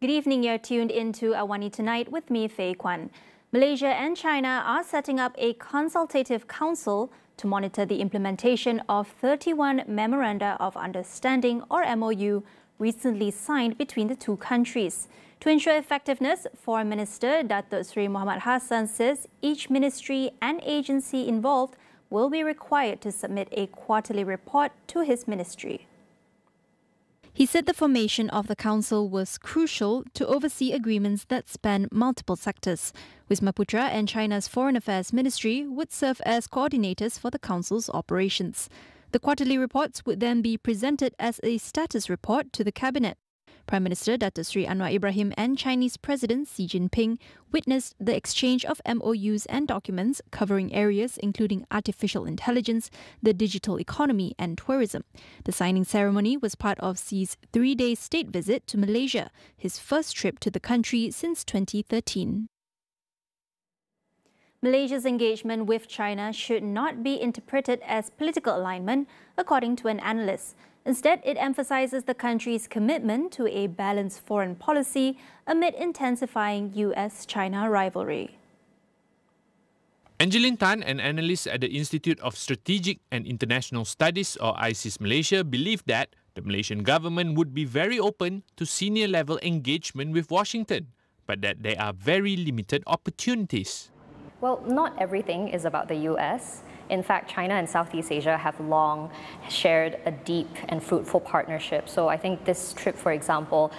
Good evening, you're tuned into AWANI Tonight with me, Faye Kwan. Malaysia and China are setting up a consultative council to monitor the implementation of 31 Memoranda of Understanding or MOU recently signed between the two countries. To ensure effectiveness, Foreign Minister Datuk Seri Muhammad Hassan says each ministry and agency involved will be required to submit a quarterly report to his ministry. He said the formation of the council was crucial to oversee agreements that span multiple sectors. Wisma Putra and China's Foreign Affairs Ministry would serve as coordinators for the council's operations. The quarterly reports would then be presented as a status report to the cabinet. Prime Minister Datuk Seri Anwar Ibrahim and Chinese President Xi Jinping witnessed the exchange of MOUs and documents covering areas including artificial intelligence, the digital economy and tourism. The signing ceremony was part of Xi's 3-day state visit to Malaysia, his first trip to the country since 2013. Malaysia's engagement with China should not be interpreted as political alignment, according to an analyst. Instead, it emphasizes the country's commitment to a balanced foreign policy amid intensifying US-China rivalry. Angeline Tan, an analyst at the Institute of Strategic and International Studies or ISIS Malaysia, believed that the Malaysian government would be very open to senior-level engagement with Washington, but that there are very limited opportunities. Well, not everything is about the US. In fact, China and Southeast Asia have long shared a deep and fruitful partnership. So I think this trip, for example,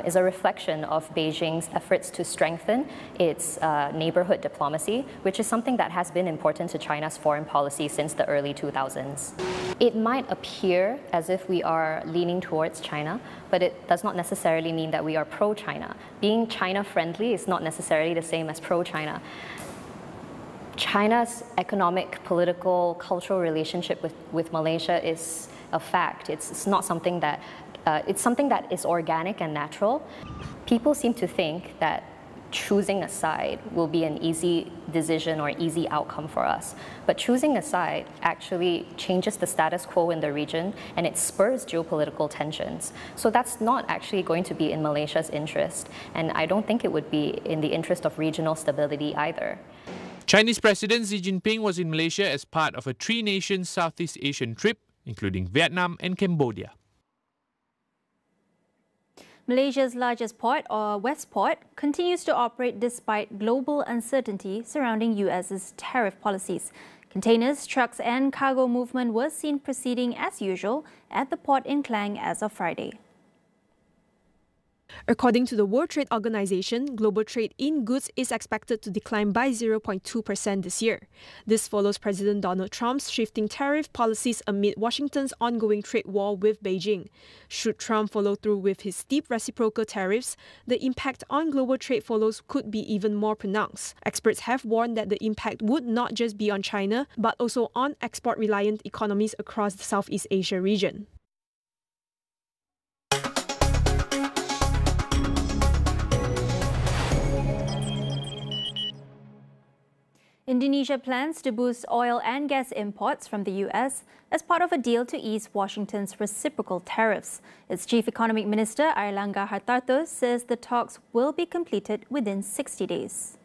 is a reflection of Beijing's efforts to strengthen its neighborhood diplomacy, which is something that has been important to China's foreign policy since the early 2000s. It might appear as if we are leaning towards China, but it does not necessarily mean that we are pro-China. Being China-friendly is not necessarily the same as pro-China. China's economic, political, cultural relationship with Malaysia is a fact. It's not something that, it's something that is organic and natural. People seem to think that choosing a side will be an easy decision or easy outcome for us. But choosing a side actually changes the status quo in the region and it spurs geopolitical tensions. So that's not actually going to be in Malaysia's interest. And I don't think it would be in the interest of regional stability either. Chinese President Xi Jinping was in Malaysia as part of a 3-nation Southeast Asian trip, including Vietnam and Cambodia. Malaysia's largest port, or Westport, continues to operate despite global uncertainty surrounding US's tariff policies. Containers, trucks and cargo movement were seen proceeding as usual at the port in Klang as of Friday. According to the World Trade Organization, global trade in goods is expected to decline by 0.2% this year. This follows President Donald Trump's shifting tariff policies amid Washington's ongoing trade war with Beijing. Should Trump follow through with his steep reciprocal tariffs, the impact on global trade flows could be even more pronounced. Experts have warned that the impact would not just be on China, but also on export-reliant economies across the Southeast Asia region. Indonesia plans to boost oil and gas imports from the US as part of a deal to ease Washington's reciprocal tariffs. Its Chief Economic Minister, Airlangga Hartarto, says the talks will be completed within 60 days.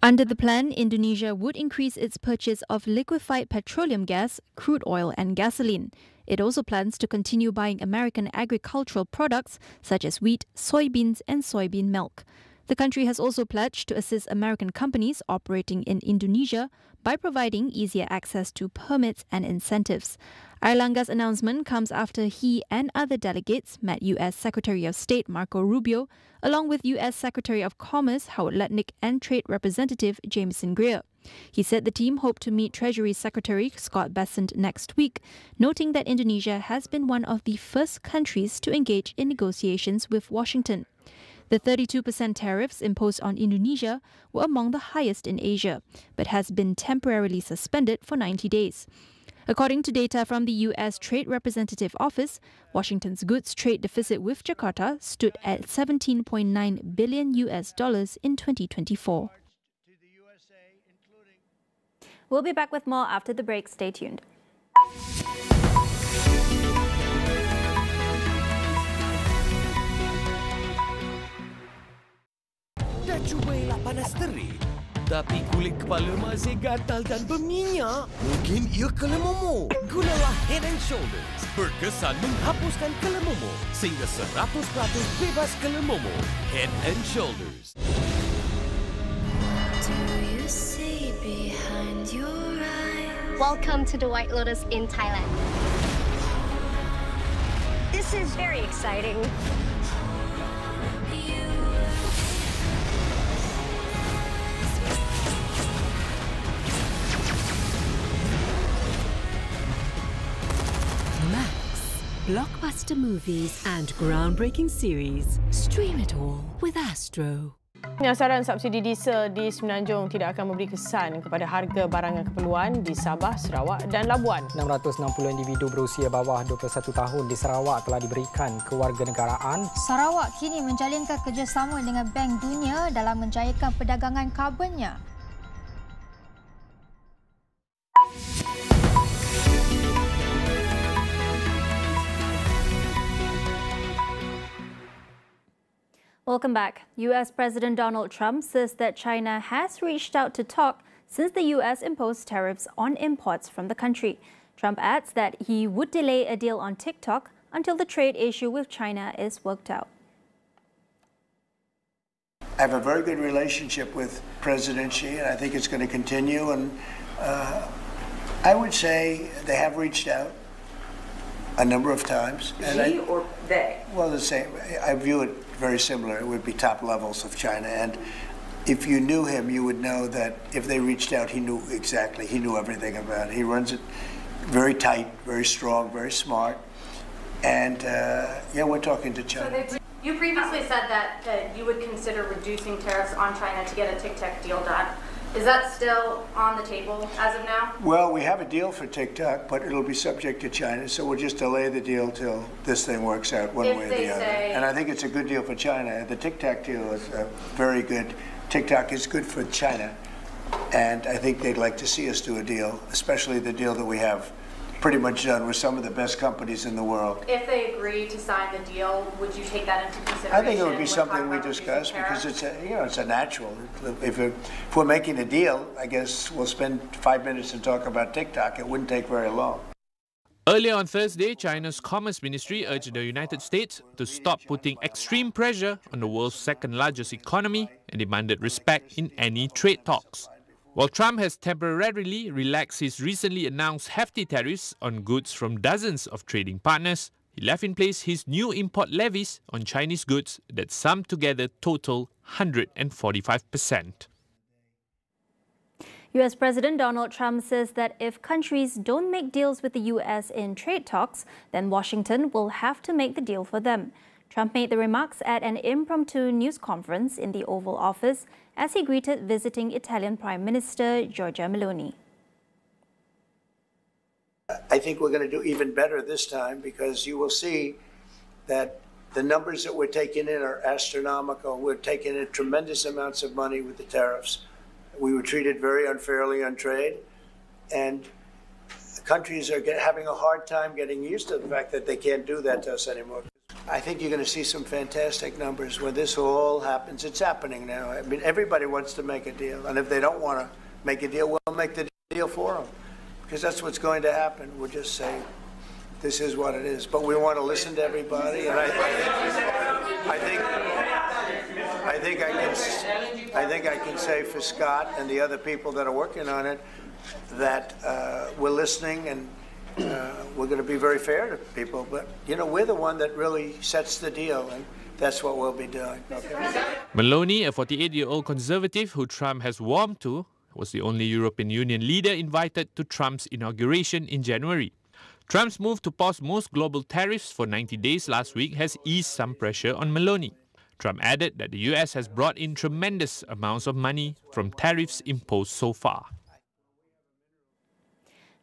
Under the plan, Indonesia would increase its purchase of liquefied petroleum gas, crude oil and gasoline. It also plans to continue buying American agricultural products such as wheat, soybeans and soybean milk. The country has also pledged to assist American companies operating in Indonesia by providing easier access to permits and incentives. Airlangga's announcement comes after he and other delegates met U.S. Secretary of State Marco Rubio, along with U.S. Secretary of Commerce Howard Lutnick and Trade Representative Jameson Greer. He said the team hoped to meet Treasury Secretary Scott Bessent next week, noting that Indonesia has been one of the first countries to engage in negotiations with Washington. The 32% tariffs imposed on Indonesia were among the highest in Asia, but has been temporarily suspended for 90 days. According to data from the U.S. Trade Representative Office, Washington's goods trade deficit with Jakarta stood at $17.9 billion in 2024. We'll be back with more after the break. Stay tuned. Cubailah panas terik. Tapi kulit kepala masih gatal dan berminyak. Mungkin ia kelemomo. Gunalah Head and Shoulders. Berkesan menghapuskan kelemomo. Sehingga 100% bebas kelemomo. Head and Shoulders. Do you see behind your eyes? Welcome to the White Lotus in Thailand. This is very exciting. Blockbuster movies and groundbreaking series. Stream it all with Astro. Penyasaran subsidi diesel di Semenanjung tidak akan memberi kesan kepada harga barangan keperluan di Sabah, Sarawak dan Labuan. 660 individu berusia bawah 21 tahun di Sarawak telah diberikan kewarganegaraan. Sarawak kini menjalinkan kerjasama dengan Bank Dunia dalam menjayakan perdagangan karbonnya. Welcome back. US President Donald Trump says that China has reached out to talk since the US imposed tariffs on imports from the country. Trump adds that he would delay a deal on TikTok until the trade issue with China is worked out. I have a very good relationship with President Xi, and I think it's going to continue. And I would say they have reached out a number of times. Xi or they? Well, the same. I view it very similar. It would be top levels of China. And if you knew him, you would know that if they reached out, he knew exactly. He knew everything about it. He runs it very tight, very strong, very smart. And yeah, we're talking to China. So you previously said that you would consider reducing tariffs on China to get a TikTok deal done. Is that still on the table as of now? Well, we have a deal for TikTok, but it'll be subject to China, so we'll just delay the deal till this thing works out one way or the other. And I think it's a good deal for China. The TikTok deal is very good. TikTok is good for China, and I think they'd like to see us do a deal, especially the deal that we have pretty much done with some of the best companies in the world. If they agree to sign the deal, would you take that into consideration? I think it would be something we discuss because it's a natural. If we're making a deal, I guess we'll spend 5 minutes to talk about TikTok. It wouldn't take very long. Earlier on Thursday, China's Commerce Ministry urged the United States to stop putting extreme pressure on the world's second-largest economy and demanded respect in any trade talks. While Trump has temporarily relaxed his recently announced hefty tariffs on goods from dozens of trading partners, he left in place his new import levies on Chinese goods that sum together total 145%. US President Donald Trump says that if countries don't make deals with the US in trade talks, then Washington will have to make the deal for them. Trump made the remarks at an impromptu news conference in the Oval Office as he greeted visiting Italian Prime Minister Giorgia Meloni. I think we're going to do even better this time because you will see that the numbers that we're taking in are astronomical. We're taking in tremendous amounts of money with the tariffs. We were treated very unfairly on trade, and countries are having a hard time getting used to the fact that they can't do that to us anymore. I think you're going to see some fantastic numbers when this all happens. It's happening now. I mean, everybody wants to make a deal, and if they don't want to make a deal, we'll make the deal for them, because that's what's going to happen. We'll just say, this is what it is. But we want to listen to everybody, and I think I can say for Scott and the other people that are working on it that we're listening and we're going to be very fair to people. But, you know, we're the one that really sets the deal, and that's what we'll be doing. Okay. Meloni, a 48-year-old conservative who Trump has warmed to, was the only European Union leader invited to Trump's inauguration in January. Trump's move to pause most global tariffs for 90 days last week has eased some pressure on Meloni. Trump added that the US has brought in tremendous amounts of money from tariffs imposed so far.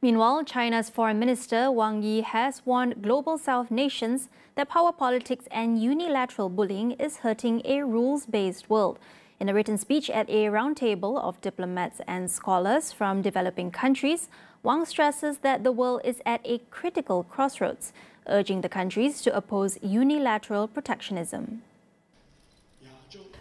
Meanwhile, China's Foreign Minister Wang Yi has warned Global South nations that power politics and unilateral bullying is hurting a rules-based world. In a written speech at a roundtable of diplomats and scholars from developing countries, Wang stresses that the world is at a critical crossroads, urging the countries to oppose unilateral protectionism.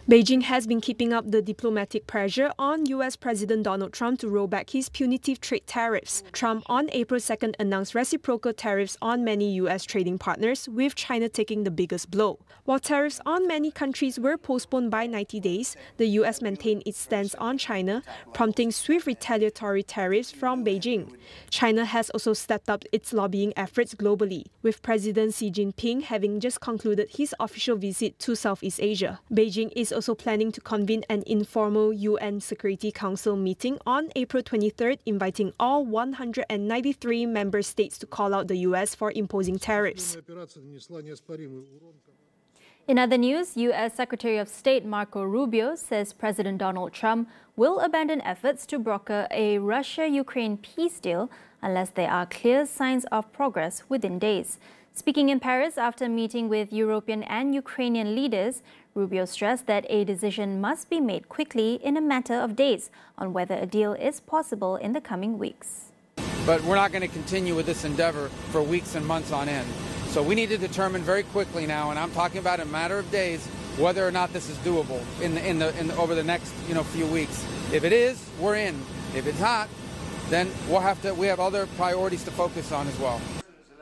Beijing has been keeping up the diplomatic pressure on US President Donald Trump to roll back his punitive trade tariffs. Trump on April 2nd announced reciprocal tariffs on many US trading partners, with China taking the biggest blow. While tariffs on many countries were postponed by 90 days, the US maintained its stance on China, prompting swift retaliatory tariffs from Beijing. China has also stepped up its lobbying efforts globally, with President Xi Jinping having just concluded his official visit to Southeast Asia. Beijing is also planning to convene an informal UN Security Council meeting on April 23rd, inviting all 193 member states to call out the US for imposing tariffs. In other news, U.S. Secretary of State Marco Rubio says President Donald Trump will abandon efforts to broker a Russia-Ukraine peace deal unless there are clear signs of progress within days. Speaking in Paris after meeting with European and Ukrainian leaders, Rubio stressed that a decision must be made quickly in a matter of days on whether a deal is possible in the coming weeks. But we're not going to continue with this endeavor for weeks and months on end. So we need to determine very quickly now, and I'm talking about in a matter of days, whether or not this is doable over the next few weeks. If it is, we're in. If it's not, then we have other priorities to focus on as well.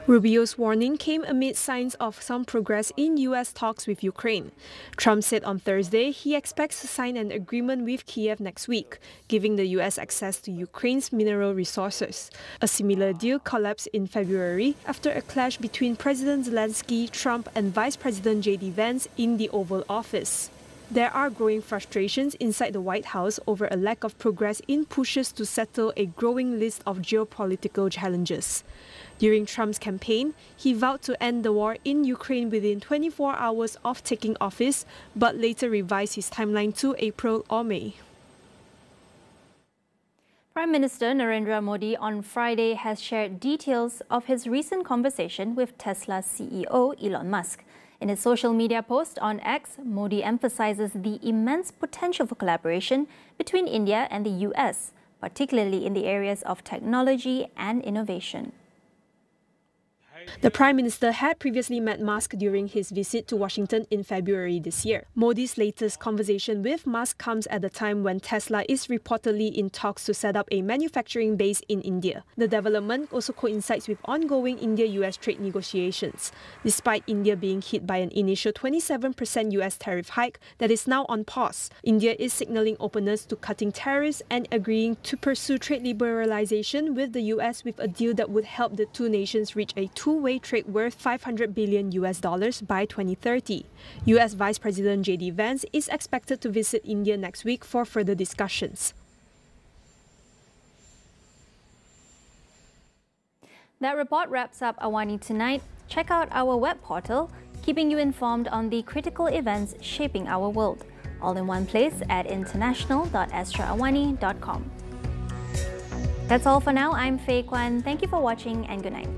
Rubio's warning came amid signs of some progress in U.S. talks with Ukraine. Trump said on Thursday he expects to sign an agreement with Kiev next week, giving the U.S. access to Ukraine's mineral resources. A similar deal collapsed in February after a clash between President Zelensky, Trump, and Vice President J.D. Vance in the Oval Office. There are growing frustrations inside the White House over a lack of progress in pushes to settle a growing list of geopolitical challenges. During Trump's campaign, he vowed to end the war in Ukraine within 24 hours of taking office, but later revised his timeline to April or May. Prime Minister Narendra Modi on Friday has shared details of his recent conversation with Tesla CEO Elon Musk. In his social media post on X, Modi emphasizes the immense potential for collaboration between India and the US, particularly in the areas of technology and innovation. The Prime Minister had previously met Musk during his visit to Washington in February this year. Modi's latest conversation with Musk comes at a time when Tesla is reportedly in talks to set up a manufacturing base in India. The development also coincides with ongoing India-US trade negotiations. Despite India being hit by an initial 27% US tariff hike that is now on pause, India is signaling openness to cutting tariffs and agreeing to pursue trade liberalization with the US, with a deal that would help the two nations reach a two-way trade worth $500 billion by 2030. US Vice President J.D. Vance is expected to visit India next week for further discussions. That report wraps up AWANI Tonight. Check out our web portal, keeping you informed on the critical events shaping our world. All in one place at international.astroawani.com. That's all for now. I'm Faye Kwan. Thank you for watching and good night.